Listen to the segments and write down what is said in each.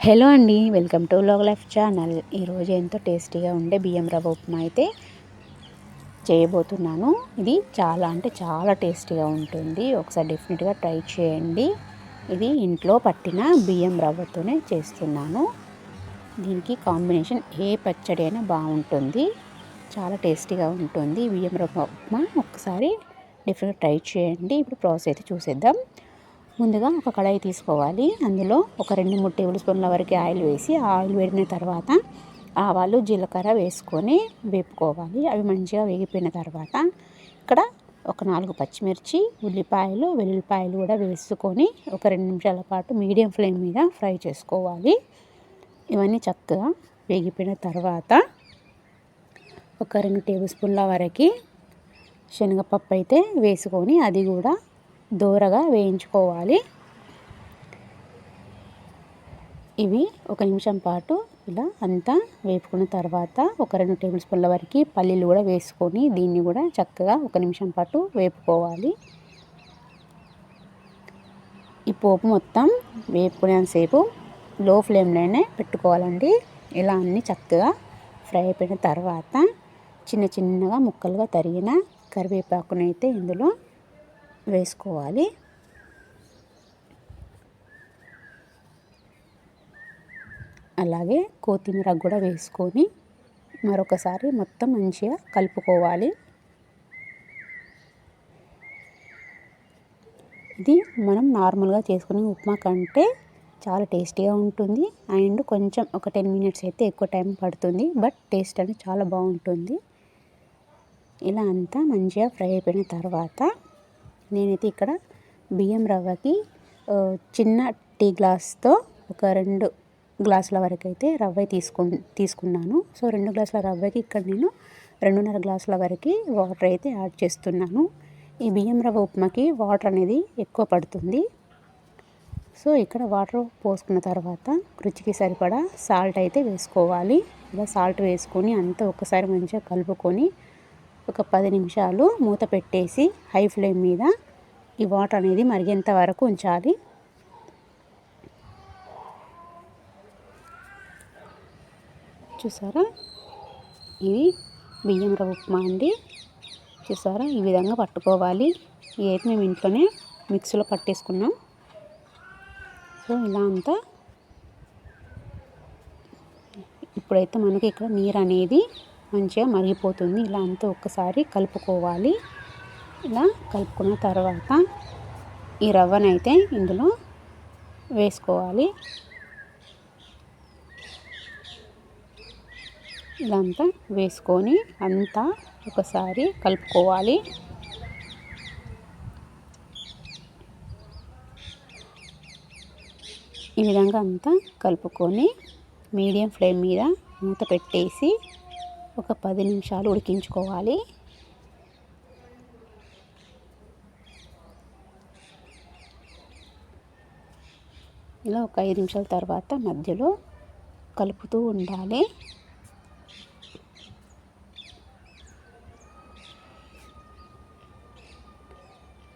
Hello అండి, welcome to log life channel. ఈరోజు ఎంతో టేస్టీగా ఉండే బియ్యం రవ్వ ఉప్మా అయితే చేయబోతున్నాను. ఇది చాలా అంటే చాలా టేస్టీగా ఉంటుంది. ఒకసారి డెఫినెట్గా ట్రై చేయండి. ఇది ఇంట్లో పట్టిన బియ్యం రవ్వతోనే చేస్తున్నాను. దీనికి కాంబినేషన్ ఏ పచ్చడి అయినా బాగుంటుంది. చాలా టేస్టీగా ఉంటుంది బియ్యం రవ్వ ఉప్మా. ఒకసారి డెఫినెట్గా ట్రై చేయండి. ఇప్పుడు ప్రాసెస్ అయితే చూసేద్దాం. ముందుగా ఒక కడాయి తీసుకోవాలి. అందులో ఒక 2-3 టేబుల్ స్పూన్ల వరకు ఆయిల్ వేసి, ఆయిల్ వేడిన తర్వాత ఆవాలు జీలకర్ర వేసుకొని వేపుకోవాలి. అవి మంచిగా వేగిపోయిన తర్వాత ఇక్కడ ఒక 4 పచ్చిమిర్చి, ఉల్లిపాయలు, వెల్లుల్లిపాయలు కూడా వేసుకొని ఒక 2 నిమిషాల పాటు మీడియం ఫ్లేమ్ మీద ఫ్రై చేసుకోవాలి. ఇవన్నీ చక్కగా వేగిపోయిన తర్వాత ఒక 2 టేబుల్ స్పూన్ల వరకు శనగపప్పు అయితే వేసుకొని అది కూడా దోరగా వేయించుకోవాలి. ఇవి ఒక నిమిషం పాటు ఇలా అంతా వేపుకున్న తర్వాత ఒక 2 టేబుల్ స్పూన్ల వరకు పల్లీలు కూడా వేసుకొని దీన్ని కూడా చక్కగా ఒక నిమిషం పాటు వేపుకోవాలి. ఈ పోపు మొత్తం వేపుకునేంతసేపు లో ఫ్లేమ్లోనే పెట్టుకోవాలండి. ఇలా అన్నీ చక్కగా ఫ్రై అయిపోయిన తర్వాత చిన్న చిన్నగా ముక్కలుగా తరిగిన కరివేపాకునైతే ఇందులో వేసుకోవాలి. అలాగే కొత్తిమీర కూడా వేసుకొని మరొకసారి మొత్తం మంచిగా కలుపుకోవాలి. ఇది మనం నార్మల్గా చేసుకునే ఉప్మా కంటే చాలా టేస్టీగా ఉంటుంది. అండ్ కొంచెం ఒక 10 మినిట్స్ అయితే ఎక్కువ టైం పడుతుంది, బట్ టేస్ట్ అనేది చాలా బాగుంటుంది. ఇలా అంతా మంచిగా ఫ్రై అయిపోయిన తర్వాత నేనైతే ఇక్కడ బియ్యం రవ్వకి చిన్న టీ గ్లాస్తో ఒక 2 గ్లాసుల వరకు అయితే రవ్వ తీసుకున్నాను. సో 2 గ్లాసుల రవ్వకి ఇక్కడ నేను 2.5 గ్లాసుల వరకు వాటర్ అయితే యాడ్ చేస్తున్నాను. ఈ బియ్యం రవ్వ ఉప్మాకి వాటర్ అనేది ఎక్కువ పడుతుంది. సో ఇక్కడ వాటర్ పోసుకున్న తర్వాత రుచికి సరిపడా సాల్ట్ అయితే వేసుకోవాలి. ఇలా సాల్ట్ వేసుకొని అంతా ఒకసారి మంచిగా కలుపుకొని ఒక 10 నిమిషాలు మూత పెట్టేసి హై ఫ్లేమ్ మీద ఈ వాటర్ అనేది మరిగేంత వరకు ఉంచాలి. చూసారా, ఇది బియ్యం రవ్వ ఉప్మా అండి. చూసారా, ఈ విధంగా పట్టుకోవాలి. ఇదైతే మేము ఇంట్లోనే మిక్సీలో పట్టేసుకున్నాం. సో ఇలా అంతా ఇప్పుడైతే మనకి ఇక్కడ నీరు అనేది మంచిగా మరిగిపోతుంది. ఇలా అంతా ఒక్కసారి కలుపుకోవాలి. ఇలా కలుపుకున్న తర్వాత ఈ రవ్వనైతే ఇందులో వేసుకోవాలి. ఇలా అంతా వేసుకొని అంతా ఒకసారి కలుపుకోవాలి. ఈ విధంగా అంతా కలుపుకొని మీడియం ఫ్లేమ్ మీద మూత పెట్టేసి ఒక 10 నిమిషాలు ఉడికించుకోవాలి. ఇలా ఒక 5 నిమిషాల తర్వాత మధ్యలో కలుపుతూ ఉండాలి.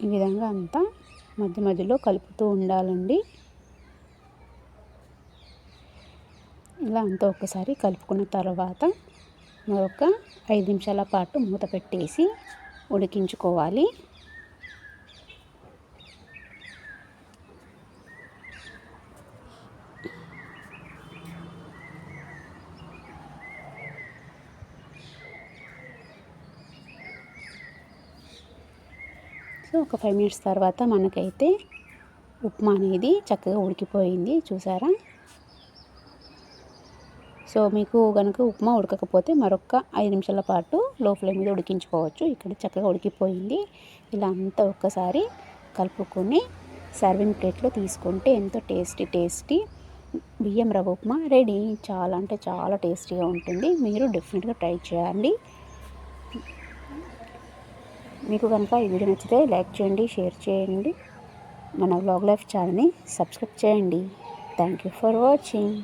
ఈ విధంగా అంతా మధ్య మధ్యలో కలుపుతూ ఉండాలండి. ఇలా అంతా ఒకసారి కలుపుకున్న తర్వాత మరొక 5 నిమిషాల పాటు మూత పెట్టేసి ఉడికించుకోవాలి. సో ఒక 5 మినిట్స్ తర్వాత మనకైతే ఉప్మా అనేది చక్కగా ఉడికిపోయింది. చూసారా? సో మీకు కనుక ఉప్మా ఉడకకపోతే మరొక 5 నిమిషాల పాటు లో ఫ్లేమ్ మీద ఉడికించుకోవచ్చు. ఇక్కడ చక్కగా ఉడికిపోయింది. ఇలా అంతా ఒక్కసారి కలుపుకొని సర్వింగ్ ప్లేట్లో తీసుకుంటే ఎంతో టేస్టీ బియ్యం రవ్వ ఉప్మా రెడీ. చాలా అంటే చాలా టేస్టీగా ఉంటుంది. మీరు డెఫినెట్గా ట్రై చేయండి. మీకు కనుక ఈ వీడియో నచ్చితే లైక్ చేయండి, షేర్ చేయండి. మన లాగ్ లైఫ్ ఛానల్ని సబ్స్క్రైబ్ చేయండి. Thank you for watching.